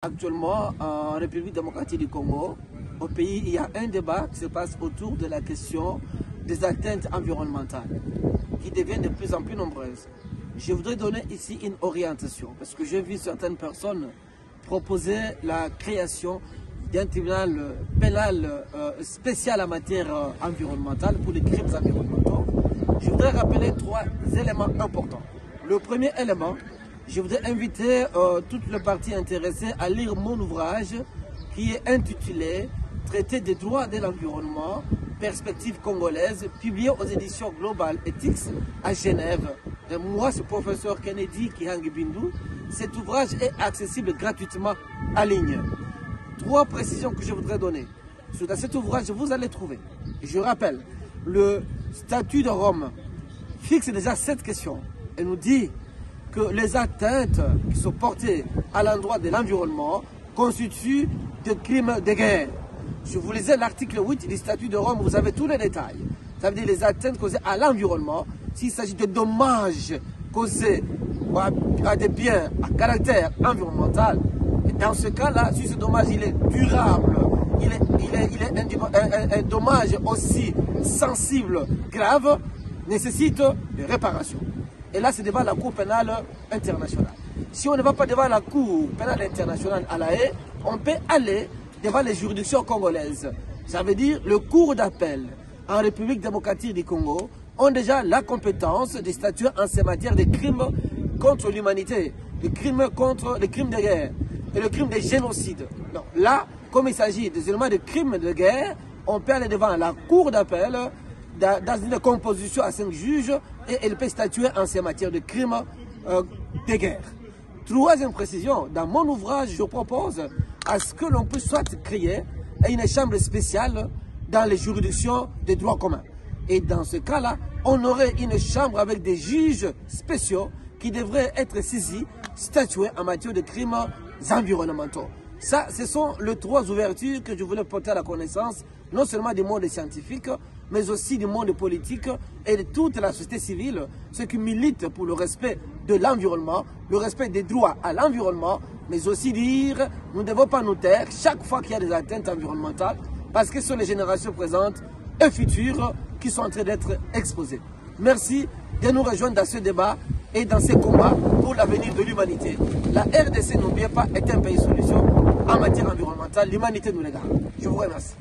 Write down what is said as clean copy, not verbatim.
Actuellement, en République démocratique du Congo, au pays, il y a un débat qui se passe autour de la question des atteintes environnementales qui deviennent de plus en plus nombreuses. Je voudrais donner ici une orientation parce que j'ai vu certaines personnes proposer la création d'un tribunal pénal spécial en matière environnementale pour les crimes environnementaux. Je voudrais rappeler trois éléments importants. Le premier élément, je voudrais inviter toutes les parties intéressées à lire mon ouvrage qui est intitulé « Traité des droits de l'environnement, perspectives congolaises » publié aux éditions Global Ethics à Genève. Et moi, c'est le professeur Kennedy Kihangi Bindu. Cet ouvrage est accessible gratuitement en ligne. Trois précisions que je voudrais donner. Dans cet ouvrage, vous allez trouver, je rappelle, le statut de Rome fixe déjà cette question et nous dit que les atteintes qui sont portées à l'endroit de l'environnement constituent des crimes de guerre. Je vous lisais l'article 8 du statut de Rome, vous avez tous les détails. Ça veut dire les atteintes causées à l'environnement, s'il s'agit de dommages causés à des biens à caractère environnemental. Et dans ce cas-là, si ce dommage il est durable, il est un dommage aussi sensible, grave, nécessite des réparations. Et là, c'est devant la Cour pénale internationale. Si on ne va pas devant la Cour pénale internationale à La Haye, on peut aller devant les juridictions congolaises. Ça veut dire le cours d'appel en République démocratique du Congo ont déjà la compétence de statuer en ces matières de crimes contre l'humanité, les crimes de guerre et le crime de génocide. Donc là, comme il s'agit des éléments de crimes de guerre, on peut aller devant la Cour d'appel dans une composition à 5 juges et elle peut statuer en ces matières de crimes de guerre. Troisième précision, dans mon ouvrage, je propose à ce que l'on puisse soit créer une chambre spéciale dans les juridictions des droits communs. Et dans ce cas-là, on aurait une chambre avec des juges spéciaux qui devraient être saisis, statuer en matière de crimes environnementaux. Ça, ce sont les trois ouvertures que je voulais porter à la connaissance, non seulement du monde scientifique, mais aussi du monde politique et de toute la société civile, ceux qui militent pour le respect de l'environnement, le respect des droits à l'environnement, mais aussi dire, nous ne devons pas nous taire chaque fois qu'il y a des atteintes environnementales, parce que ce sont les générations présentes et futures qui sont en train d'être exposées. Merci de nous rejoindre dans ce débat et dans ces combats pour l'avenir de l'humanité. La RDC, n'oubliez pas, est un pays solution en matière environnementale. L'humanité nous les garde. Je vous remercie.